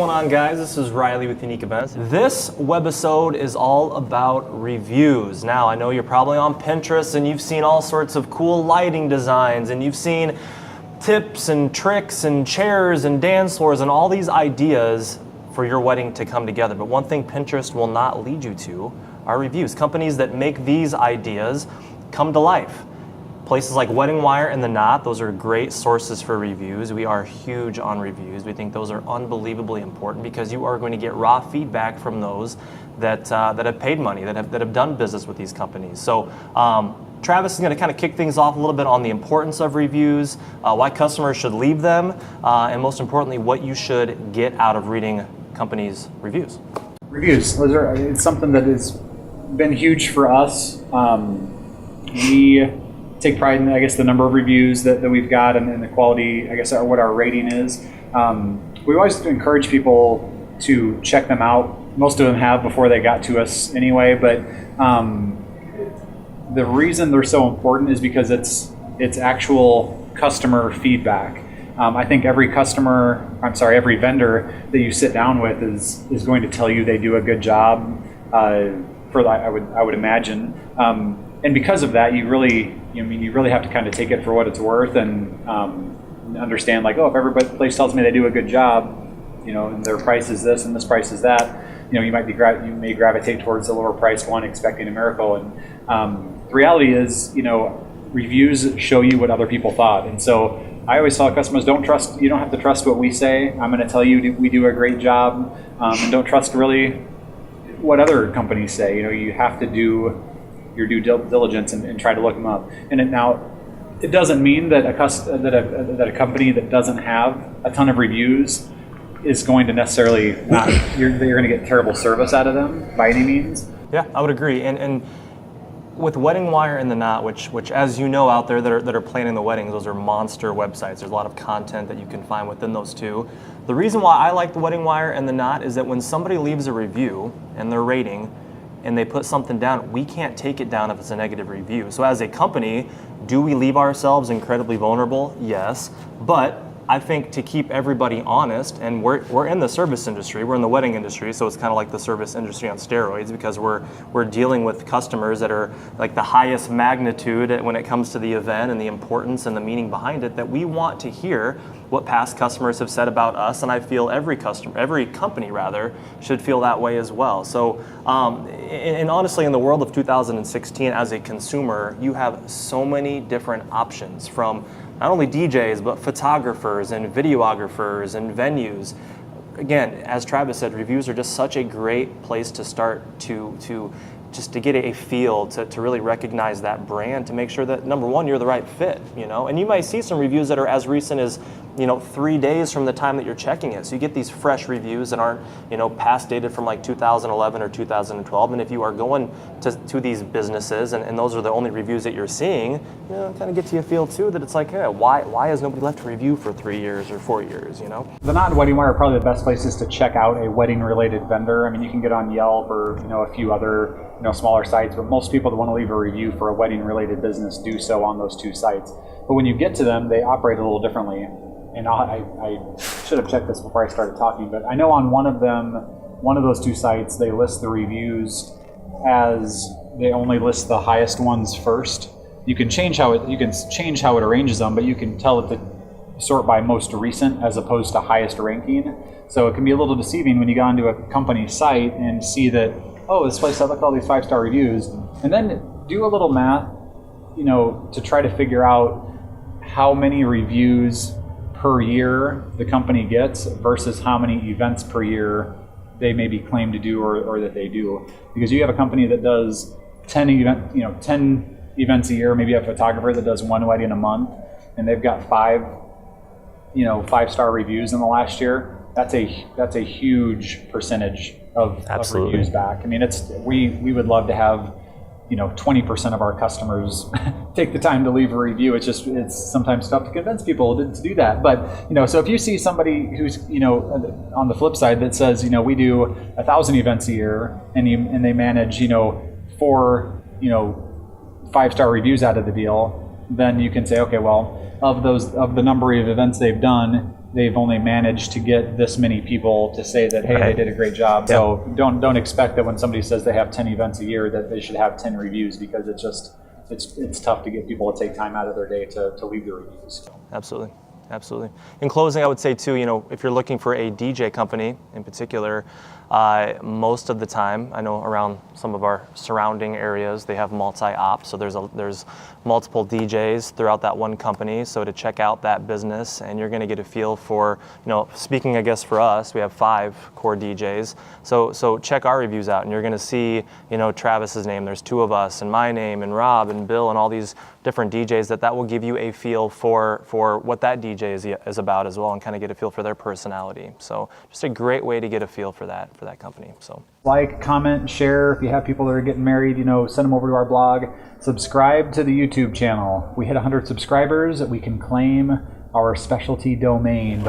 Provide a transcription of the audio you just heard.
going on, guys? This is Riley with Unique Events. This webisode is all about reviews. Now, I know you're probably on Pinterest and you've seen all sorts of cool lighting designs and you've seen tips and tricks and chairs and dance floors and all these ideas for your wedding to come together. But one thing Pinterest will not lead you to are reviews. Companies that make these ideas come to life. Places like Wedding Wire and The Knot, those are great sources for reviews. We are huge on reviews. We think those are unbelievably important because you are going to get raw feedback from those that have paid money, that have done business with these companies. So Travis is going to kind of kick things off a little bit on the importance of reviews, why customers should leave them, and most importantly, what you should get out of reading companies' reviews. Reviews, it's something that has been huge for us. We take pride in, I guess, the number of reviews that we've got and the quality, I guess, what our rating is. We always encourage people to check them out. Most of them have before they got to us anyway, but the reason they're so important is because it's actual customer feedback. I think every vendor that you sit down with is going to tell you they do a good job. I would imagine, and because of that, you really have to kind of take it for what it's worth and understand, like, oh, if every place tells me they do a good job, and their price is this and this price is that, you may gravitate towards the lower priced one, expecting a miracle. And the reality is, reviews show you what other people thought, and so I always tell customers, you don't have to trust what we say. I'm going to tell you we do a great job, and don't trust really what other companies say. You have to do your due diligence and try to look them up. And it doesn't mean that a company that doesn't have a ton of reviews is going to necessarily you're going to get terrible service out of them by any means. Yeah, I would agree. And with Wedding Wire and The Knot, which as you know out there that are planning the weddings, those are monster websites. There's a lot of content that you can find within those two. The reason why I like the Wedding Wire and The Knot is that when somebody leaves a review and their rating and they put something down, we can't take it down if it's a negative review. So as a company, do we leave ourselves incredibly vulnerable? Yes, but I think to keep everybody honest, and we're in the service industry, we're in the wedding industry, so it's kind of like the service industry on steroids because we're dealing with customers that are like the highest magnitude when it comes to the event and the importance and the meaning behind it, that we want to hear what past customers have said about us, and I feel every company should feel that way as well. So, and honestly, in the world of 2016, as a consumer, you have so many different options from not only DJs, but photographers and videographers and venues. Again, as Travis said, reviews are just such a great place to start to get a feel, to really recognize that brand, to make sure that, number one, you're the right fit, And you might see some reviews that are as recent as, 3 days from the time that you're checking it. So you get these fresh reviews that aren't, past dated from like 2011 or 2012. And if you are going to these businesses and those are the only reviews that you're seeing, kind of gets you a feel too that it's like, hey, why has nobody left a review for 3 years or 4 years, The Knot and Wedding Wire are probably the best places to check out a wedding-related vendor. I mean, you can get on Yelp or, a few other, smaller sites, but most people that want to leave a review for a wedding-related business do so on those two sites. But when you get to them, they operate a little differently. And I should have checked this before I started talking, but I know on one of those two sites, they list the reviews as they only list the highest ones first. You can change how it arranges them, but you can tell it to sort by most recent as opposed to highest ranking. So it can be a little deceiving when you go onto a company site and see that, oh, this place, I look at all these 5-star reviews, and then do a little math, to try to figure out how many reviews per year the company gets versus how many events per year they maybe claim to do or that they do. Because you have a company that does 10 events a year, maybe a photographer that does one wedding a month, and they've got 5-star reviews in the last year. That's a huge percentage of reviews back. I mean, we would love to have 20% of our customers take the time to leave a review. It's sometimes tough to convince people to do that. But, so if you see somebody who's, on the flip side that says, we do 1,000 events a year and they manage, 4, 5-star reviews out of the deal, then you can say, okay, well, of the number of events they've done, they've only managed to get this many people to say that, hey, they did a great job. Yep. So don't expect that when somebody says they have 10 events a year that they should have 10 reviews, because it's tough to get people to take time out of their day to leave the reviews. Absolutely. Absolutely. In closing, I would say too, if you're looking for a DJ company in particular, most of the time, I know around some of our surrounding areas, they have multi-op, so there's multiple DJs throughout that one company. So to check out that business, and you're going to get a feel for, speaking I guess for us, we have 5 core DJs. So check our reviews out, and you're going to see, Travis's name. There's 2 of us, and my name, and Rob, and Bill, and all these different DJs. That will give you a feel for what that DJ is about as well, and kind of get a feel for their personality. So just a great way to get a feel for that company. So like, comment, share. If you have people that are getting married, send them over to our blog. Subscribe to the YouTube channel. We hit 100 subscribers, we can claim our specialty domain.